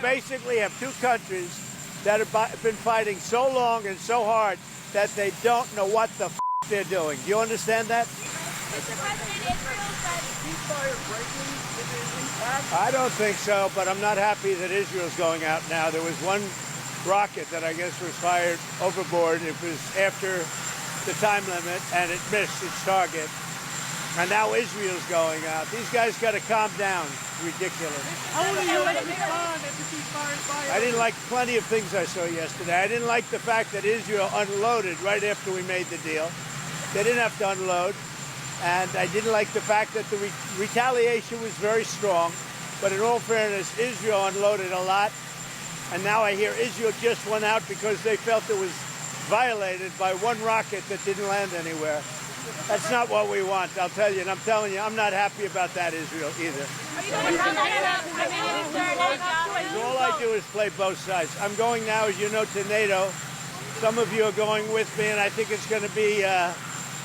basically have two countries that have been fighting so long and so hard that they don't know what the f they're doing. Do you understand that? Mr. President, Israel said ceasefire breaking is intact. I don't think so, but I'm not happy that Israel's going out now. There was one rocket that I guess was fired overboard. It was after the time limit, and it missed its target. And now Israel's going out. These guys got to calm down. Ridiculous. How will you respond if the ceasefire is violated? I didn't like plenty of things I saw yesterday. I didn't like the fact that Israel unloaded right after we made the deal. They didn't have to unload. And I didn't like the fact that the retaliation was very strong. But in all fairness, Israel unloaded a lot. And now I hear Israel just went out because they felt it was violated by one rocket that didn't land anywhere. That's not what we want, I'll tell you. And I'm telling you, I'm not happy about that, Israel, either. All I do is play both sides. I'm going now, as you know, to NATO. Some of you are going with me, and I think it's going to be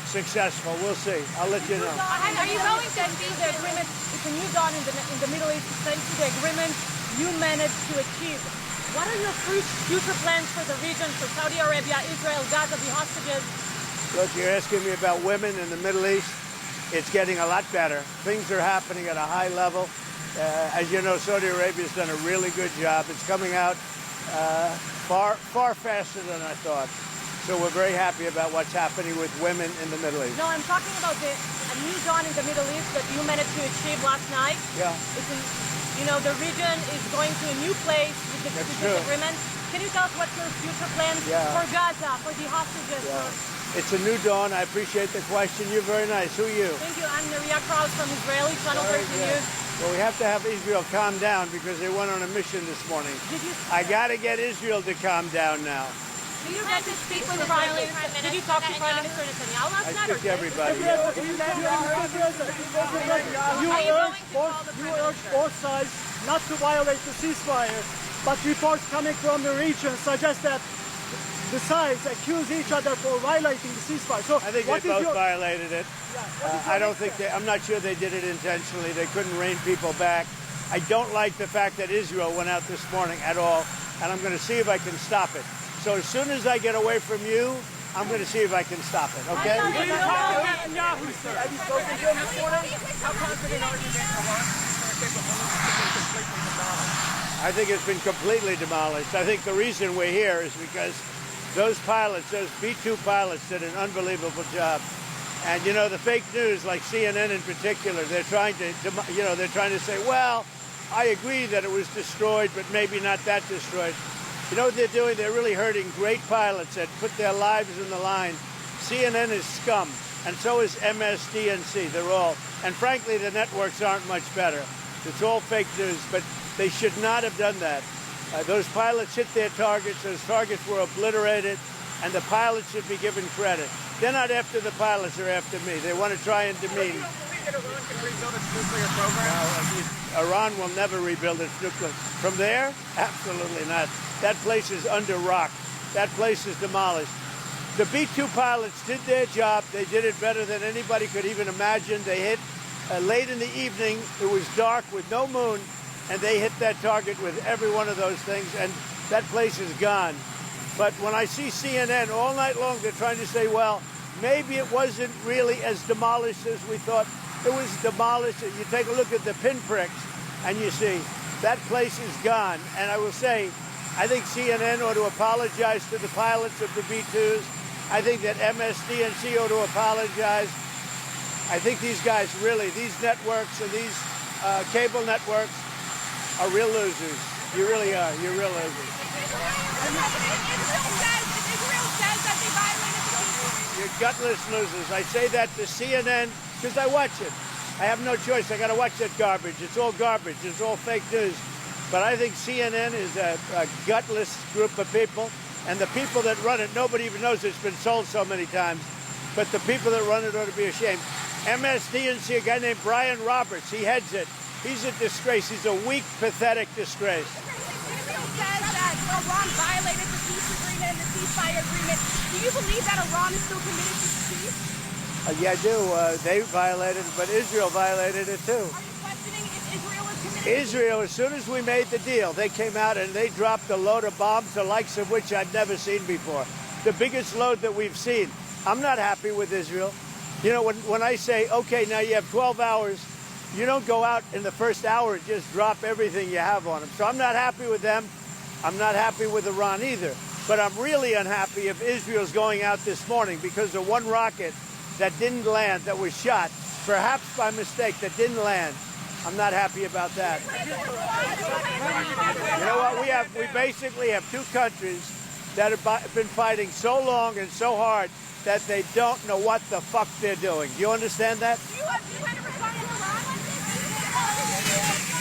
successful. We'll see. I'll let you know. Are you going to see the agreement? It's a new dawn in the Middle East. Thanks to the agreement you managed to achieve. What are your future plans for the region, for Saudi Arabia, Israel, Gaza, the hostages? Look, you're asking me about women in the Middle East. It's getting a lot better. Things are happening at a high level. As you know, Saudi Arabia's done a really good job. It's coming out far faster than I thought. So we're very happy about what's happening with women in the Middle East. No, I'm talking about a new dawn in the Middle East that you managed to achieve last night. Yeah. The region is going to a new place with this agreement. Can you tell us what's your future plans for Gaza, for the hostages? It's a new dawn. I appreciate the question. You're very nice. Who are you? Thank you. I'm Maria Krause from Israeli Channel 13 News. Well, we have to have Israel calm down because they went on a mission this morning. I got to get Israel to calm down now. Did you get to speak with the Prime Minister? Did you talk to Prime Minister Netanyahu last night? I speak to everybody. You urge both sides not to violate the ceasefire, but reports coming from the region suggest that the sides accuse each other for violating the ceasefire. So I think they both violated it. I don't think I'm not sure they did it intentionally. They couldn't rein people back. I don't like the fact that Israel went out this morning at all, and I'm going to see if I can stop it. So as soon as I get away from you, I'm going to see if I can stop it, okay? Have you spoken to him this morning? How confident are you that Iran is going to take a completely demolished? I think it's been completely demolished. I think the reason we're here is because those pilots, those B-2 pilots, did an unbelievable job. And you know, the fake news, like CNN in particular, they're trying to, they're trying to say, well, I agree that it was destroyed, but maybe not that destroyed. You know what they're doing? They're really hurting great pilots that put their lives in the line. CNN is scum, and so is MSNBC. They're all, and frankly, the networks aren't much better. It's all fake news, but they should not have done that. Those pilots hit their targets. Those targets were obliterated, and the pilots should be given credit. They're not after the pilots, they're after me. They want to try and demean. You don't believe that Iran can rebuild its nuclear program? No, Iran will never rebuild its nuclear. From there? Absolutely not. That place is under rock. That place is demolished. The B-2 pilots did their job. They did it better than anybody could even imagine. They hit late in the evening. It was dark with no moon. And they hit that target with every one of those things, and that place is gone. But when I see CNN all night long, they're trying to say, well, maybe it wasn't really as demolished as we thought. It was demolished. You take a look at the pinpricks, and you see that place is gone. And I will say, I think CNN ought to apologize to the pilots of the B-2s. I think that MSNBC ought to apologize. I think these guys really, these networks and these cable networks, are real losers. You really are. You're real losers. Israel says that they violated the ceasefire. You're gutless losers. I say that to CNN because I watch it. I have no choice. I got to watch that garbage. It's all garbage. It's all fake news. But I think CNN is a gutless group of people. And the people that run it, nobody even knows it's been sold so many times. But the people that run it ought to be ashamed. MSNBC, a guy named Brian Roberts, he heads it. He's a disgrace. He's a weak, pathetic disgrace. Israel says that Iran violated the peace agreement and the ceasefire agreement. Do you believe that Iran is still committed to peace? Yeah, I do. They violated it, but Israel violated it too. Are you questioning if Israel is committed Israel, as soon as we made the deal, they came out and they dropped a load of bombs, the likes of which I've never seen before. The biggest load that we've seen. I'm not happy with Israel. You know, when I say, okay, now you have 12 hours, you don't go out in the first hour and just drop everything you have on them. So I'm not happy with them. I'm not happy with Iran either. But I'm really unhappy if Israel's going out this morning because of one rocket that didn't land, that was shot, perhaps by mistake, that didn't land. I'm not happy about that. You know what? We basically have two countries that have been fighting so long and so hard that they don't know what the fuck they're doing. Do you understand that? Do you want to respond to Iran on this?